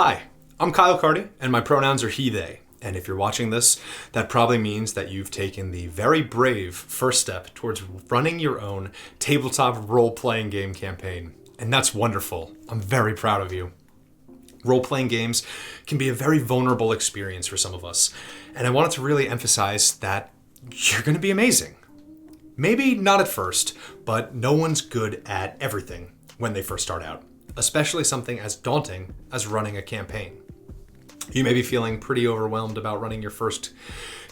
Hi, I'm Kyle Carty, and my pronouns are he, they. And if you're watching this, that probably means that you've taken the very brave first step towards running your own tabletop role-playing game campaign. And that's wonderful. I'm very proud of you. Role-playing games can be a very vulnerable experience for some of us, and I wanted to really emphasize that you're going to be amazing. Maybe not at first, but no one's good at everything when they first start out, especially something as daunting as running a campaign. You may be feeling pretty overwhelmed about running your first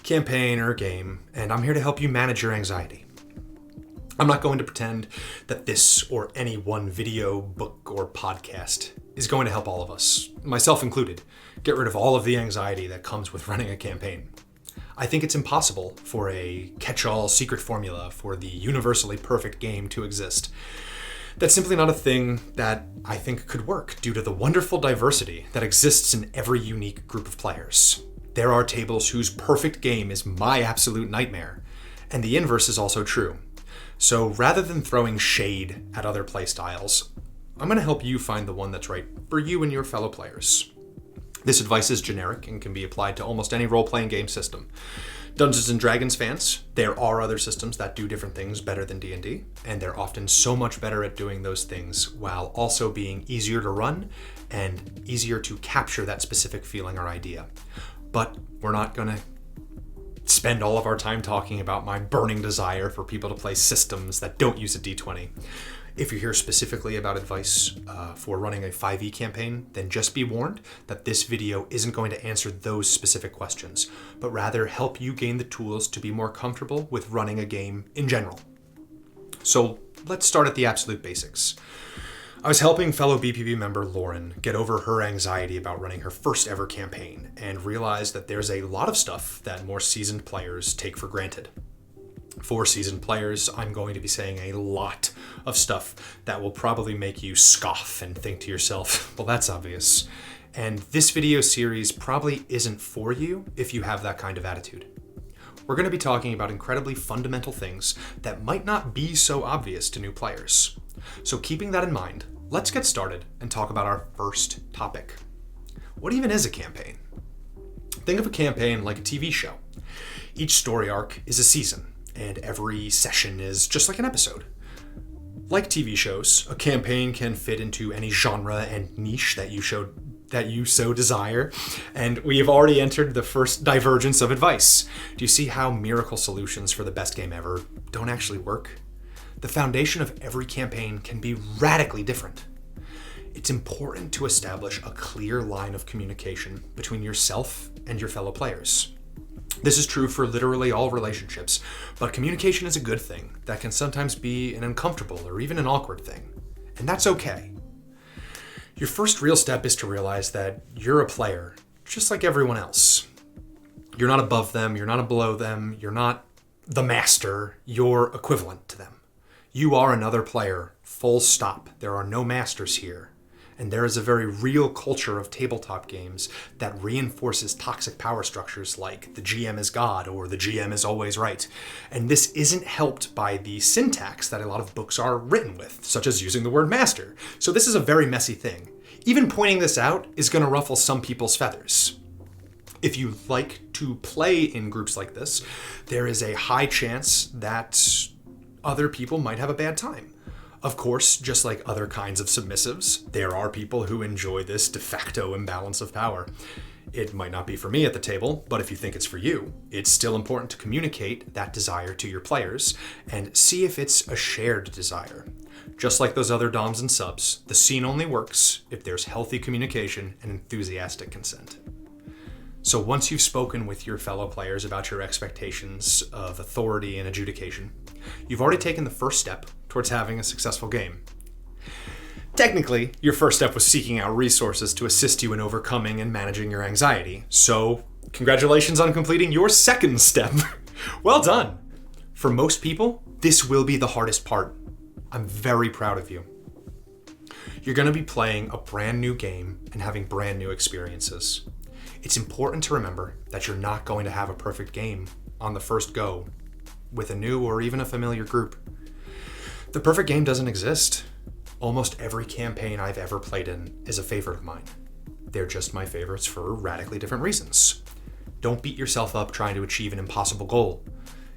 campaign or game, and I'm here to help you manage your anxiety. I'm not going to pretend that this or any one video, book, or podcast is going to help all of us, myself included, get rid of all of the anxiety that comes with running a campaign. I think it's impossible for a catch-all secret formula for the universally perfect game to exist. That's simply not a thing that I think could work due to the wonderful diversity that exists in every unique group of players. There are tables whose perfect game is my absolute nightmare, and the inverse is also true. So rather than throwing shade at other playstyles, I'm going to help you find the one that's right for you and your fellow players. This advice is generic and can be applied to almost any role-playing game system. Dungeons & Dragons fans, there are other systems that do different things better than D&D, and they're often so much better at doing those things while also being easier to run and easier to capture that specific feeling or idea. But we're not going to spend all of our time talking about my burning desire for people to play systems that don't use a D20. If you're here specifically about advice for running a 5e campaign, then just be warned that this video isn't going to answer those specific questions, but rather help you gain the tools to be more comfortable with running a game in general. So let's start at the absolute basics. I was helping fellow BPB member Lauren get over her anxiety about running her first ever campaign and realized that there's a lot of stuff that more seasoned players take for granted. For seasoned players, I'm going to be saying a lot of stuff that will probably make you scoff and think to yourself, well, that's obvious. And this video series probably isn't for you if you have that kind of attitude. We're going to be talking about incredibly fundamental things that might not be so obvious to new players. So keeping that in mind, let's get started and talk about our first topic. What even is a campaign? Think of a campaign like a TV show. Each story arc is a season, and every session is just like an episode. Like TV shows, a campaign can fit into any genre and niche that you so desire, and we have already entered the first divergence of advice. Do you see how miracle solutions for the best game ever don't actually work? The foundation of every campaign can be radically different. It's important to establish a clear line of communication between yourself and your fellow players. This is true for literally all relationships, but communication is a good thing that can sometimes be an uncomfortable or even an awkward thing, and that's okay. Your first real step is to realize that you're a player, just like everyone else. You're not above them, you're not below them, you're not the master, you're equivalent to them. You are another player, full stop. There are no masters here. And there is a very real culture of tabletop games that reinforces toxic power structures like the GM is God or the GM is always right. And this isn't helped by the syntax that a lot of books are written with, such as using the word master. So this is a very messy thing. Even pointing this out is going to ruffle some people's feathers. If you like to play in groups like this, there is a high chance that other people might have a bad time. Of course, just like other kinds of submissives, there are people who enjoy this de facto imbalance of power. It might not be for me at the table, but if you think it's for you, it's still important to communicate that desire to your players and see if it's a shared desire. Just like those other doms and subs, the scene only works if there's healthy communication and enthusiastic consent. So once you've spoken with your fellow players about your expectations of authority and adjudication, you've already taken the first step towards having a successful game. Technically, your first step was seeking out resources to assist you in overcoming and managing your anxiety, so congratulations on completing your second step. Well done! For most people, this will be the hardest part. I'm very proud of you. You're going to be playing a brand new game and having brand new experiences. It's important to remember that you're not going to have a perfect game on the first go with a new or even a familiar group. The perfect game doesn't exist. Almost every campaign I've ever played in is a favorite of mine. They're just my favorites for radically different reasons. Don't beat yourself up trying to achieve an impossible goal.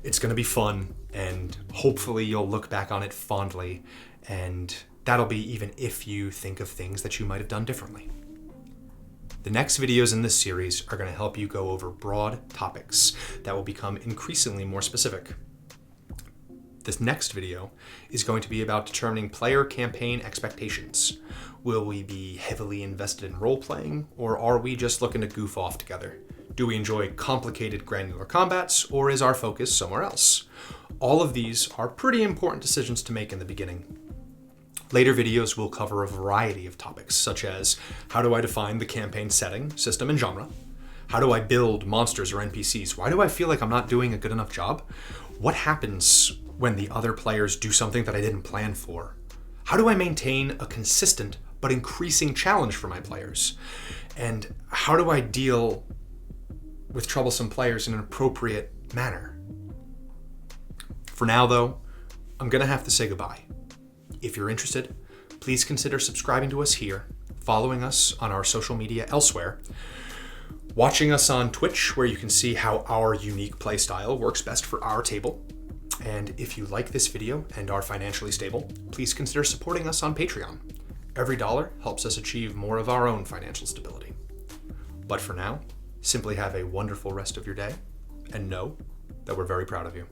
It's going to be fun, and hopefully you'll look back on it fondly, and that'll be even if you think of things that you might have done differently. The next videos in this series are going to help you go over broad topics that will become increasingly more specific. This next video is going to be about determining player campaign expectations. Will we be heavily invested in role-playing, or are we just looking to goof off together? Do we enjoy complicated granular combats, or is our focus somewhere else? All of these are pretty important decisions to make in the beginning. Later videos will cover a variety of topics, such as how do I define the campaign setting, system, and genre? How do I build monsters or NPCs? Why do I feel like I'm not doing a good enough job? What happens when the other players do something that I didn't plan for? How do I maintain a consistent but increasing challenge for my players? And how do I deal with troublesome players in an appropriate manner? For now, though, I'm gonna have to say goodbye. If you're interested, please consider subscribing to us here, following us on our social media elsewhere, watching us on Twitch, where you can see how our unique playstyle works best for our table. And if you like this video and are financially stable, please consider supporting us on Patreon. Every dollar helps us achieve more of our own financial stability. But for now, simply have a wonderful rest of your day, and know that we're very proud of you.